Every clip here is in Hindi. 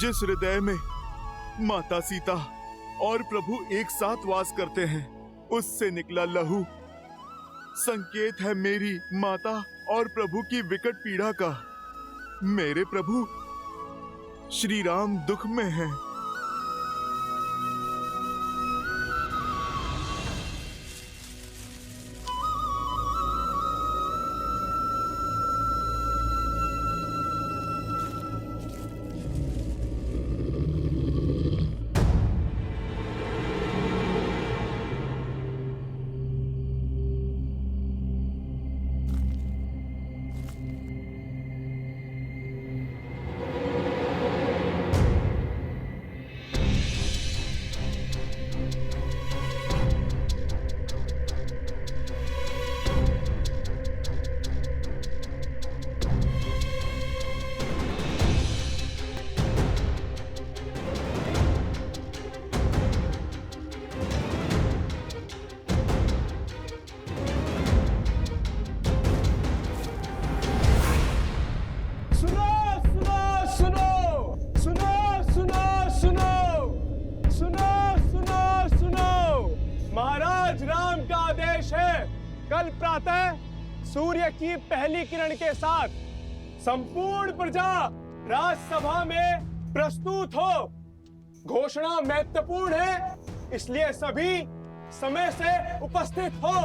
जिस हृदय में माता सीता और प्रभु एक साथ वास करते हैं, उससे निकला लहू संकेत है मेरी माता और प्रभु की विकट पीड़ा का। मेरे प्रभु श्री राम दुख में हैं। कल प्रातः सूर्य की पहली किरण के साथ संपूर्ण प्रजा राजसभा में प्रस्तुत हो। घोषणा महत्वपूर्ण है, इसलिए सभी समय से उपस्थित हो।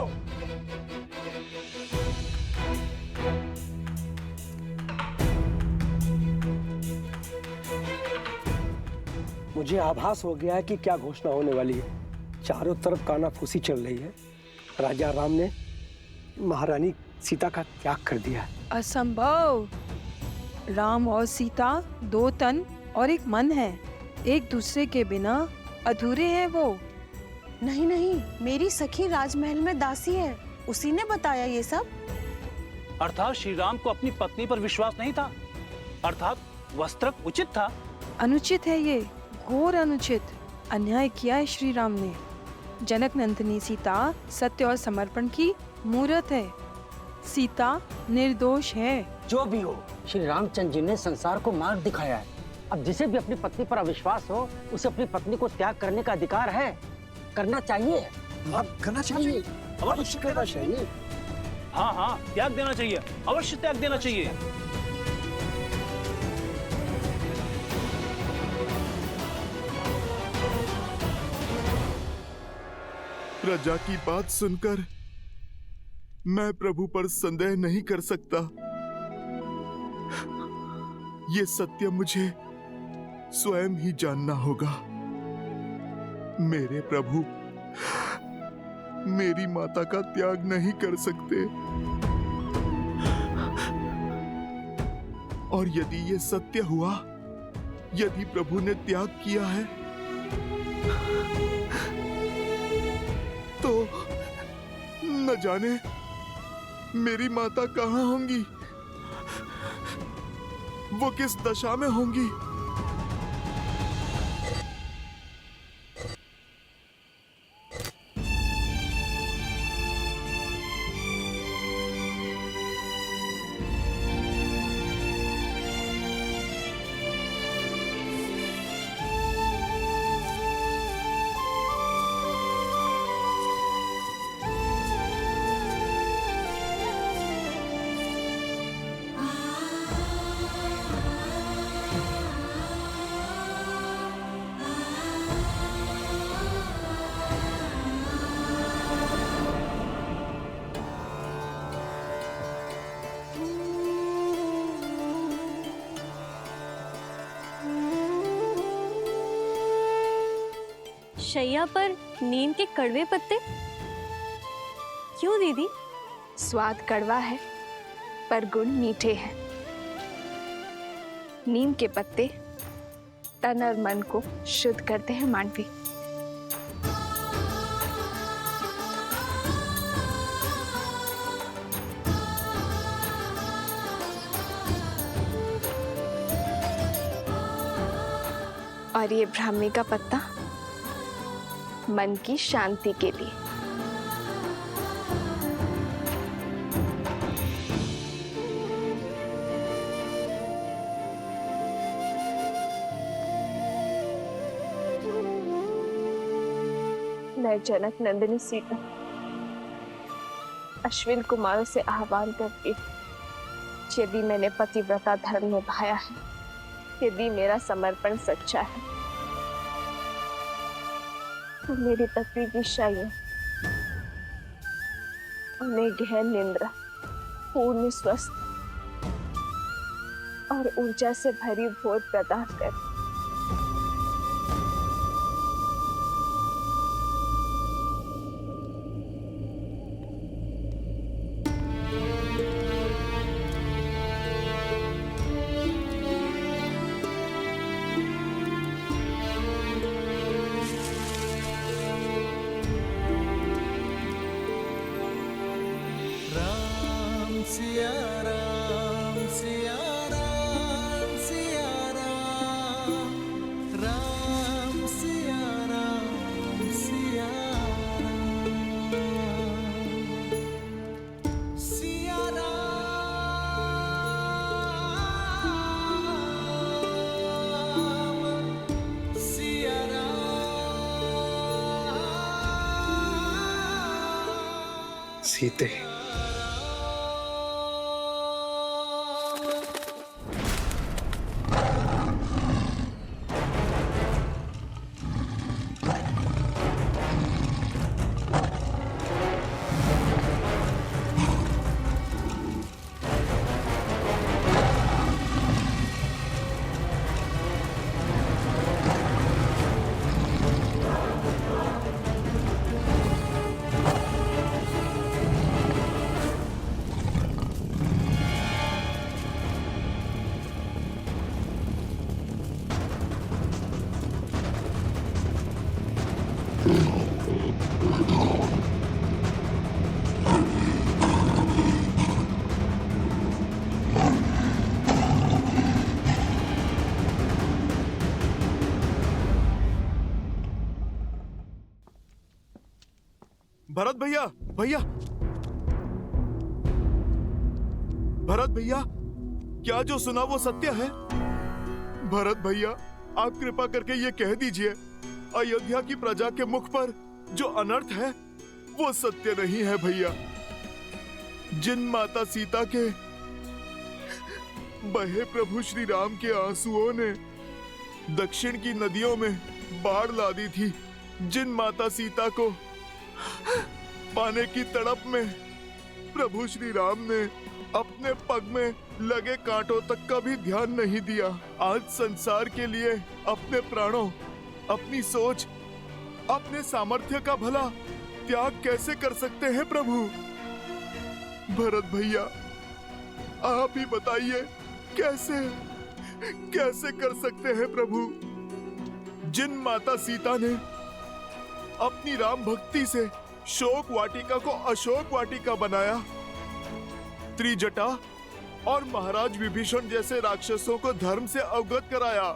मुझे आभास हो गया है कि क्या घोषणा होने वाली है। चारों तरफ कानाफूसी चल रही है। राजा राम ने महारानी सीता का त्याग कर दिया है। असंभव। राम और सीता दो तन और एक मन है, एक दूसरे के बिना अधूरे हैं वो। नहीं नहीं, मेरी सखी राजमहल में दासी है, उसी ने बताया ये सब। अर्थात श्री राम को अपनी पत्नी पर विश्वास नहीं था, अर्थात वस्त्र उचित था। अनुचित है ये, घोर अनुचित। अन्याय किया है श्री राम ने। जनक नंदिनी सीता सत्य और समर्पण की मूर्त है। सीता निर्दोष है। जो भी हो, श्री रामचंद्र जी ने संसार को मार्ग दिखाया है। अब जिसे भी अपनी पत्नी पर अविश्वास हो, उसे अपनी पत्नी को त्याग करने का अधिकार है, करना चाहिए। अब करना चाहिए, अवश्य करना चाहिए। हाँ हाँ, त्याग देना चाहिए, अवश्य त्याग देना चाहिए। प्रजा की बात सुनकर मैं प्रभु पर संदेह नहीं कर सकता। ये सत्य मुझे स्वयं ही जानना होगा। मेरे प्रभु मेरी माता का त्याग नहीं कर सकते, और यदि ये सत्य हुआ, यदि प्रभु ने त्याग किया है, तो न जाने मेरी माता कहाँ होंगी, वो किस दशा में होंगी। शैया पर नीम के कड़वे पत्ते क्यों दीदी? स्वाद कड़वा है पर गुण मीठे हैं। नीम के पत्ते तन और मन को शुद्ध करते हैं मांडवी। और ये ब्राह्मी का पत्ता मन की शांति के लिए। मैं जनक नंदिनी सीता अश्विन कुमारों से आह्वान करती हूँ, यदि मैंने पतिव्रता धर्म निभाया है, यदि मेरा समर्पण सच्चा है, तो मेरी पत्नी की शय्या उन्हें गहन निंद्रा, पूर्ण स्वस्थ और ऊर्जा से भरी भोर प्रदान कर। सीते, भरत भैया, भरत भैया, क्या जो सुना वो सत्य है? भरत भैया, आप कृपा करके ये कह दीजिए, अयोध्या की प्रजा के मुख पर जो अनर्थ है वो सत्य नहीं है भैया। जिन माता सीता के बहे प्रभु श्री राम के आंसुओं ने दक्षिण की नदियों में बाढ़ ला दी थी, जिन माता सीता को पाने की तड़प में प्रभु श्री राम ने अपने पग में लगे कांटों तक का भी ध्यान नहीं दिया, आज संसार के लिए अपने प्राणों, अपनी सोच, अपने सामर्थ्य का भला त्याग कैसे कर सकते हैं प्रभु? भरत भैया, आप ही बताइए, कैसे कैसे कर सकते हैं प्रभु? जिन माता सीता ने अपनी राम भक्ति से शोक वाटिका को अशोक वाटिका बनाया, त्रिजटा और महाराज विभीषण जैसे राक्षसों को धर्म से अवगत कराया,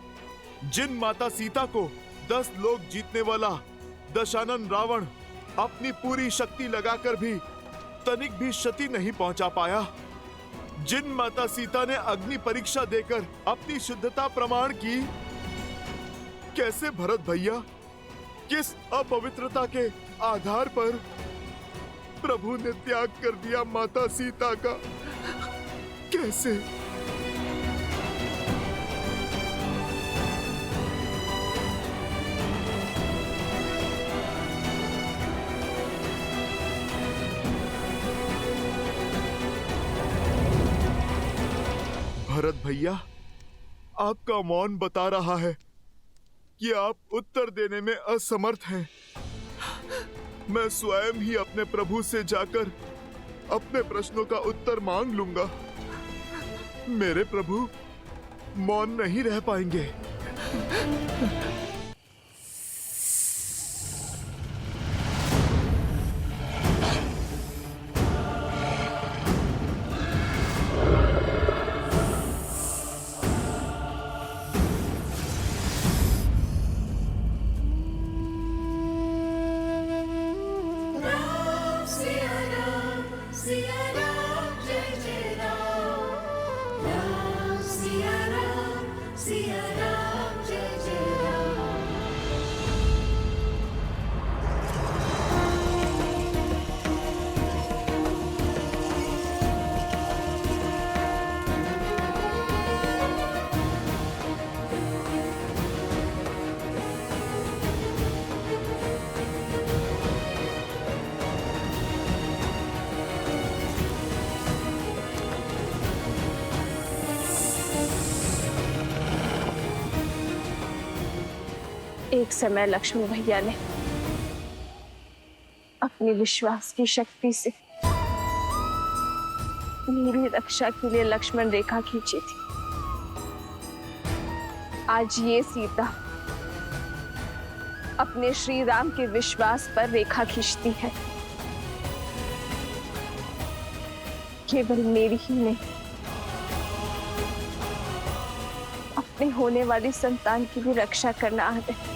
जिन माता सीता को 10 लोक जीतने वाला दशानन रावण अपनी पूरी शक्ति लगाकर भी तनिक भी क्षति नहीं पहुंचा पाया, जिन माता सीता ने अग्नि परीक्षा देकर अपनी शुद्धता प्रमाण की, कैसे भरत भैया, किस अपवित्रता के आधार पर प्रभु ने त्याग कर दिया माता सीता का? कैसे? भरत भैया, आपका मौन बता रहा है कि आप उत्तर देने में असमर्थ हैं। मैं स्वयं ही अपने प्रभु से जाकर अपने प्रश्नों का उत्तर मांग लूंगा। मेरे प्रभु मौन नहीं रह पाएंगे। Siya Ram, jai jai Ram. एक समय लक्ष्मण भैया ने अपने विश्वास की शक्ति से मेरी रक्षा के लिए लक्ष्मण रेखा खींची थी। आज ये सीता अपने श्री राम के विश्वास पर रेखा खींचती है। केवल मेरी ही नहीं, अपने होने वाली संतान की भी रक्षा करना आता है।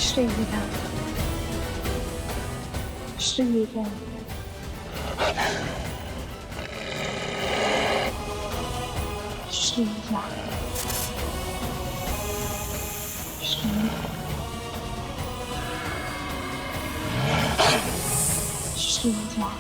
श्री राम, श्री राम। श्री राम, श्री राम।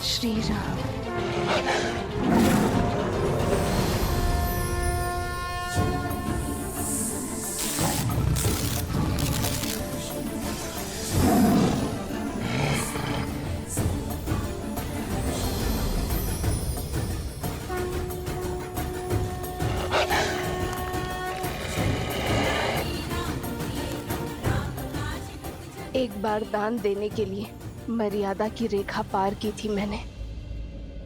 श्री राम। एक बार दान देने के लिए मर्यादा की रेखा पार की थी मैंने।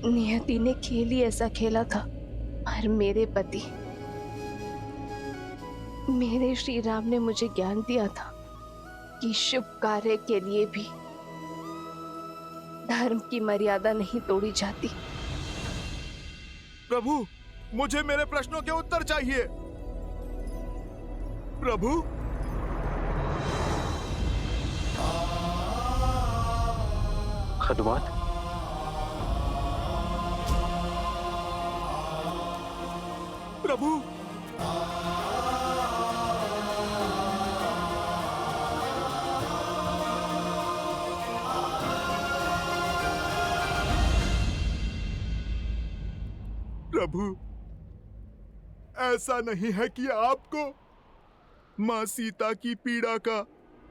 नियति ने खेल ही ऐसा खेला था, पर मेरे पति मेरे श्री राम ने मुझे ज्ञान दिया था कि शुभ कार्य के लिए भी धर्म की मर्यादा नहीं तोड़ी जाती। प्रभु, मुझे मेरे प्रश्नों के उत्तर चाहिए। प्रभु, हनुमान, प्रभु, प्रभु, ऐसा नहीं है कि आपको मां सीता की पीड़ा का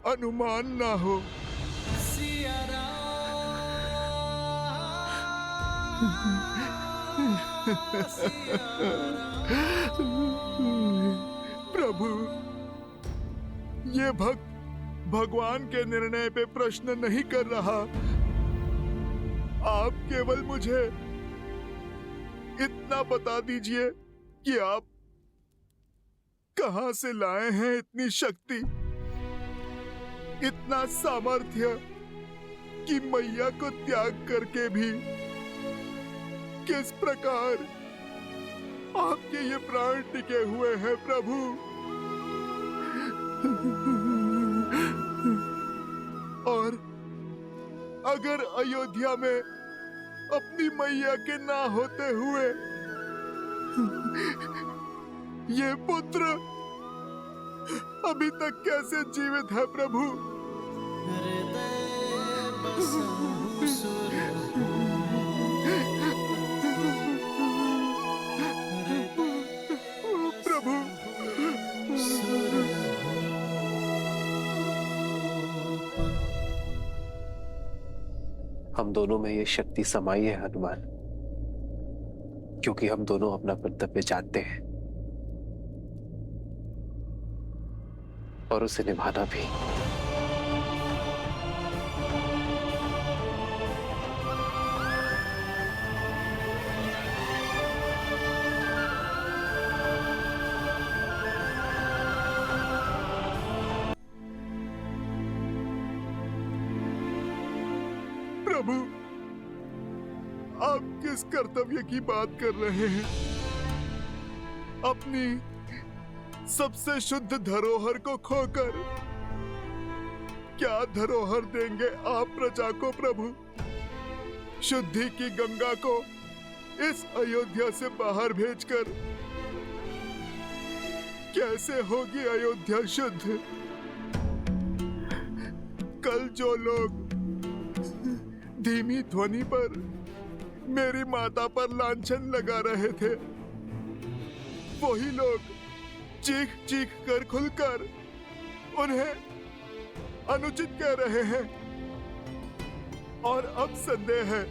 अनुमान ना हो। प्रभु, ये भक्त भगवान के निर्णय पे प्रश्न नहीं कर रहा। आप केवल मुझे इतना बता दीजिए कि आप कहां से लाए हैं इतनी शक्ति, इतना सामर्थ्य कि मैया को त्याग करके भी किस प्रकार आपके ये प्राण टिके हुए हैं प्रभु। और अगर अयोध्या में अपनी मैया के ना होते हुए ये पुत्र अभी तक कैसे जीवित है प्रभु? प्रभु, हम दोनों में ये शक्ति समाई है हनुमान, क्योंकि हम दोनों अपना कर्तव्य जानते हैं और उसे निभाना भी। प्रभु, आप किस कर्तव्य की बात कर रहे हैं? अपनी सबसे शुद्ध धरोहर को खोकर क्या धरोहर देंगे आप प्रजा को प्रभु? शुद्धि की गंगा को इस अयोध्या से बाहर भेजकर कैसे होगी अयोध्या शुद्ध? कल जो लोग धीमी ध्वनि पर मेरी माता पर लांछन लगा रहे थे, वही लोग चीख चीख कर खुलकर उन्हें अनुचित कह रहे हैं। और अब संदेह है,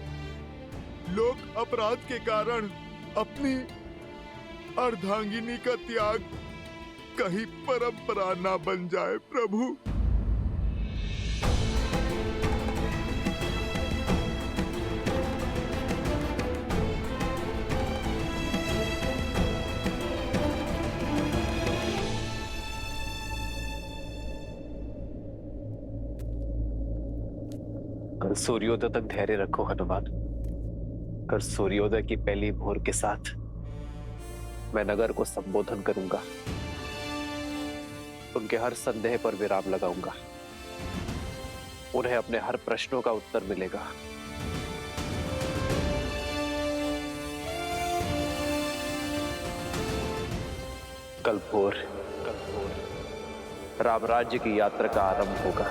लोग अपराध के कारण अपनी अर्धांगिनी का त्याग कहीं परंपरा ना बन जाए प्रभु। कल सूर्योदय तक धैर्य रखो हनुमान। कल सूर्योदय की पहली भोर के साथ मैं नगर को संबोधन करूंगा, उनके हर संदेह पर विराम लगाऊंगा, उन्हें अपने हर प्रश्नों का उत्तर मिलेगा। कल भोर राम राज्य की यात्रा का आरंभ होगा।